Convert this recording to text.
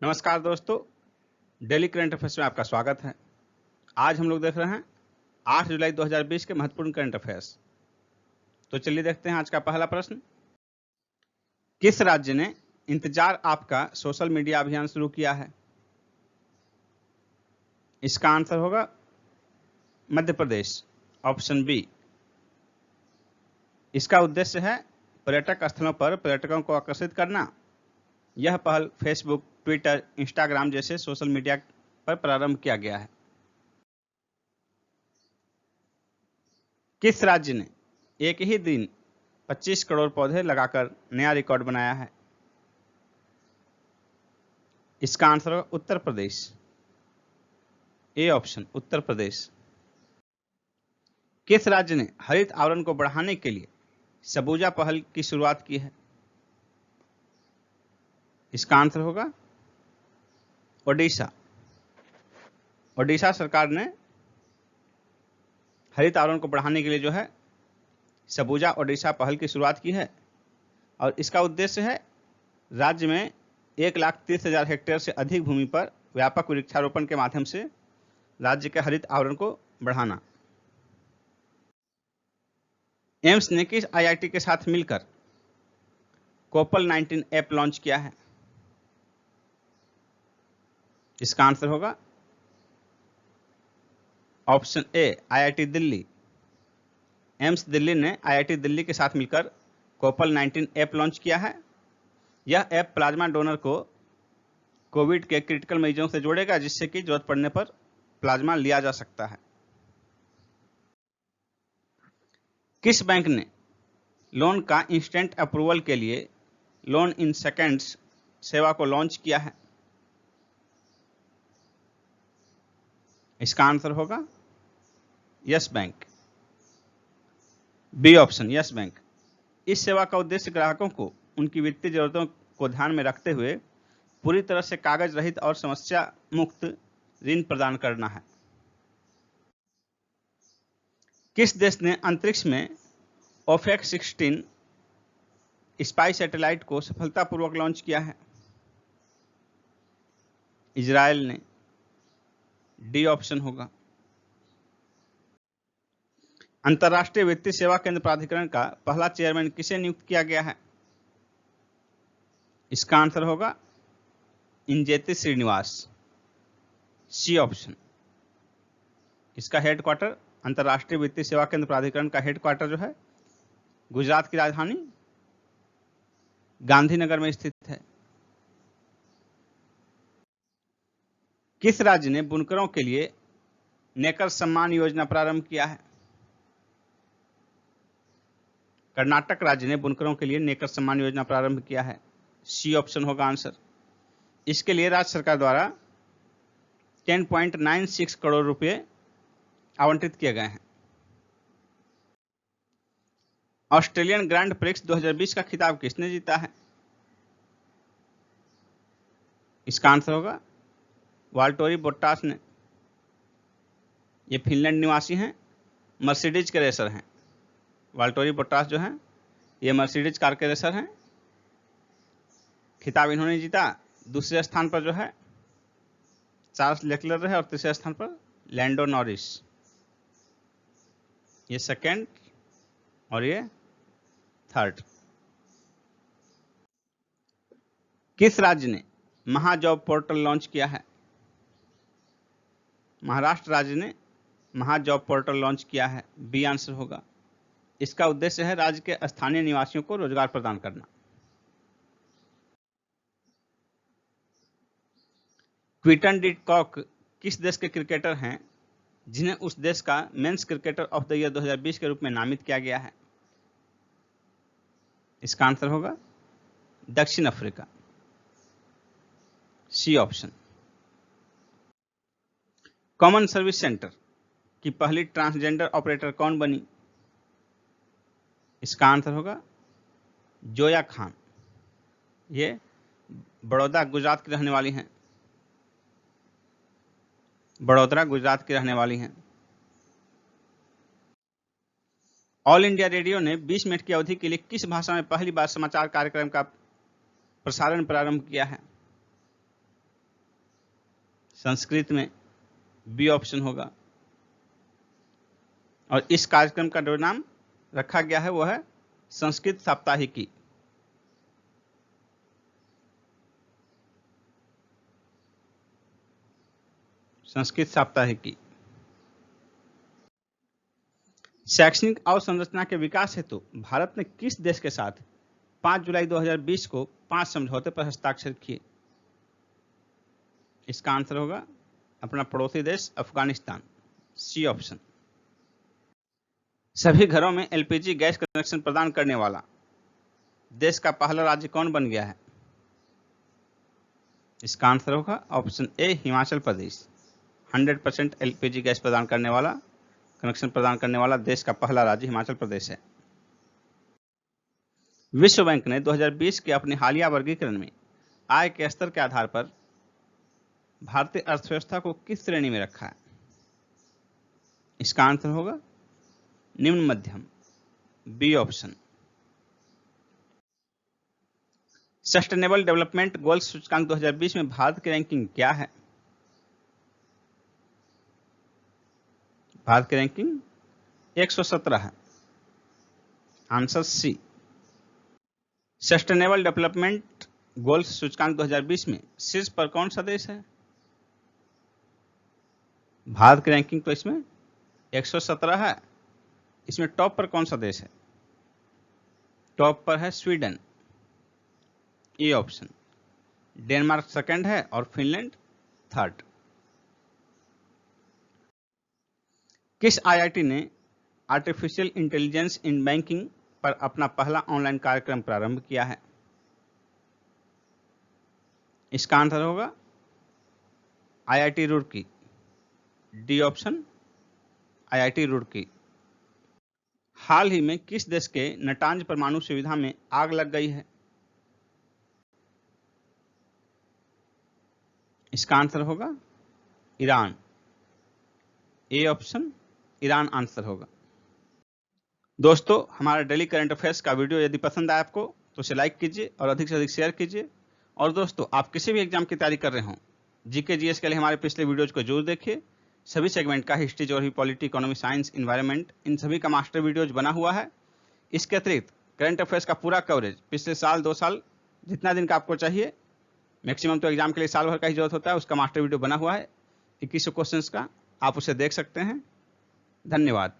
नमस्कार दोस्तों, daily current affairs में आपका स्वागत है। आज हम लोग देख रहे हैं 8 जुलाई 2020 के महत्वपूर्ण करंट अफेयर्स। तो चलिए देखते हैं आज का पहला प्रश्न। किस राज्य ने इंतजार आपका सोशल मीडिया अभियान शुरू किया है? इसका आंसर होगा मध्य प्रदेश, ऑप्शन बी। इसका उद्देश्य है पर्यटक स्थलों पर पर्यटकों को आकर्षित करना। यह पहल फेसबुक, ट्विटर, इंस्टाग्राम जैसे सोशल मीडिया पर प्रारंभ किया गया है। किस राज्य ने एक ही दिन 25 करोड़ पौधे लगाकर नया रिकॉर्ड बनाया है? इसका आंसर होगा उत्तर प्रदेश, ए ऑप्शन, उत्तर प्रदेश। किस राज्य ने हरित आवरण को बढ़ाने के लिए सबूजा पहल की शुरुआत की है? इसका आंसर होगा ओडिशा। ओडिशा सरकार ने हरित आवरण को बढ़ाने के लिए जो है सबूजा ओडिशा पहल की शुरुआत की है और इसका उद्देश्य है राज्य में 1,30,000 हेक्टेयर से अधिक भूमि पर व्यापक वृक्षारोपण के माध्यम से राज्य के हरित आवरण को बढ़ाना। एम्स ने किस आईआईटी के साथ मिलकर कोपल 19 ऐप लॉन्च किया है? इसका आंसर होगा option A, IIT Delhi. AIIMS Delhi ने आईआईटी दिल्ली के साथ मिलकर कोपल 19 ऐप लॉन्च किया है। यह ऐप प्लाज्मा डोनर को कोविड के क्रिटिकल मरीजों से जोड़ेगा, जिससे कि जरूरत पड़ने पर प्लाज्मा लिया जा सकता है। किस बैंक ने लोन का इंस्टेंट अप्रूवल के लिए लोन इन सेकंड्स सेवा को लॉन्च किया है? इसका आंसर होगा Yes Bank, B option, Yes Bank. इस सेवा का उद्देश्य ग्राहकों को उनकी वित्तीय जरूरतों को ध्यान में रखते हुए पूरी तरह से कागज रहित और समस्या मुक्त ऋण प्रदान करना है। किस देश ने अंतरिक्ष में ओफेक 16 स्पाई सैटेलाइट को सफलतापूर्वक लॉन्च किया है? इजराइल ने, डी ऑप्शन होगा। अंतर्राष्ट्रीय वित्तीय सेवा केंद्र प्राधिकरण का पहला चेयरमैन किसे नियुक्त किया गया है? इसका आंसर होगा इंजेति श्रीनिवास, सी ऑप्शन। इसका हेडक्वार्टर, अंतर्राष्ट्रीय वित्तीय सेवा केंद्र प्राधिकरण का हेडक्वार्टर जो है गुजरात की राजधानी गांधीनगर में स्थित है। किस राज्य ने बुनकरों के लिए नेकर सम्मान योजना प्रारंभ किया है? कर्नाटक राज्य ने बुनकरों के लिए नेकर सम्मान योजना प्रारंभ किया है, सी ऑप्शन होगा आंसर। इसके लिए राज्य सरकार द्वारा 10.96 करोड़ रुपए आवंटित किए गए हैं। ऑस्ट्रेलियन ग्रैंड प्रिक्स 2020 का खिताब किसने जीता है? इसका आंसर होगा वाल्टोरी बोट्टास ने। ये फिनलैंड निवासी हैं, मर्सिडीज के रेसर हैं। वाल्टोरी बोट्टास जो हैं ये मर्सिडीज कार के रेसर हैं। खिताब इन्होंने जीता। दूसरे स्थान पर जो है चार्ल्स लेक्लर रहे और तीसरे स्थान पर लैंडो नॉरिस। ये सेकंड और ये थर्ड। किस राज्य ने महाजॉब पोर्टल लॉन्च किया है? महाराष्ट्र राज्य ने महाजॉब पोर्टल लॉन्च किया है, बी आंसर होगा। इसका उद्देश्य है राज्य के स्थानीय निवासियों को रोजगार प्रदान करना। क्विंटन डी कॉक किस देश के क्रिकेटर हैं जिन्हें उस देश का men's cricketer of the year 2020 के रूप में नामित किया गया है? इसका आंसर होगा दक्षिण Africa, C option. Common service centre की पहली ट्रांसजेंडर ऑपरेटर कौन बनी? इसका आंसर होगा जोया खान। ये बड़ौदा गुजरात की रहने वाली हैं। बड़ोदरा गुजरात की रहने वाली हैं। ऑल इंडिया रेडियो ने 20 मिनट की अवधि के लिए किस भाषा में पहली बार समाचार कार्यक्रम का प्रसारण प्रारंभ किया है? संस्कृत में बी ऑप्शन होगा। और इस कार्यक्रम का जो नाम रखा गया है वो है संस्कृत साप्ताहिकी। संस्कृत साप्ताहिकी। शैक्षणिक अवसंरचना के विकास हेतु भारत ने किस देश के साथ 5 जुलाई 2020 को 5 समझौते पर हस्ताक्षर किए? इसका आंसर होगा अपना पड़ोसी देश अफगानिस्तान, सी ऑप्शन। सभी घरों में एलपीजी गैस कनेक्शन प्रदान करने वाला देश का पहला राज्य कौन बन गया है? इसका आंसर होगा option A, Himachal Pradesh. 100% LPG gas प्रदान करने वाला, कनेक्शन प्रदान करने वाला देश का पहला राज्य हिमाचल प्रदेश है। विश्व बैंक ने 2020 के अपने हालिया वर्गीकरण में आय के स्तर के आधार पर भारतीय अर्थव्यवस्था को किस श्रेणी में रखा है? इसका आंसर होगा निम्न मध्यम, B option. Sustainable development goals सूचकांक 2020 में भारत की रैंकिंग क्या है? भारत की रैंकिंग 117 है, answer C. Sustainable development goals सूचकांक 2020 में शीर्ष पर कौन सा देश है? भारत की रैंकिंग तो इसमें 117 है, इसमें टॉप पर कौन सा देश है? टॉप पर है Sweden, A option. Denmark second है और फिनलैंड थर्ड। किस आईआईटी ने आर्टिफिशियल इंटेलिजेंस इन बैंकिंग पर अपना पहला ऑनलाइन कार्यक्रम प्रारंभ किया है? इसका आंसर होगा IIT Roorkee, D option, IIT Roorkee. हाल ही में किस देश के नटांज परमाणु सुविधा में आग लग गई है? इसका आंसर होगा Iran, A option, Iran answer होगा। दोस्तों, हमारा डेली करंट अफेयर्स का वीडियो यदि पसंद आए आपको तो उसे लाइक कीजिए और अधिक से अधिक शेयर कीजिए। और दोस्तों, आप किसी भी एग्जाम की तैयारी कर रहे हो, जीके जीएस के लिए हमारे पिछले वीडियोज को जरूर देखिए। सभी सेगमेंट का history, geography, polity, economy, science, environment, इन सभी का मास्टर वीडियोज बना हुआ है। इसके अतिरिक्त करंट अफेयर्स का पूरा कवरेज पिछले साल 2 साल जितना दिन का आपको चाहिए, मैक्सिमम तो एग्जाम के लिए साल भर का ही जरूरत होता है, उसका मास्टर वीडियो बना हुआ है 2100 क्वेश्चंस का, आप उसे देख सकते हैं। धन्यवाद।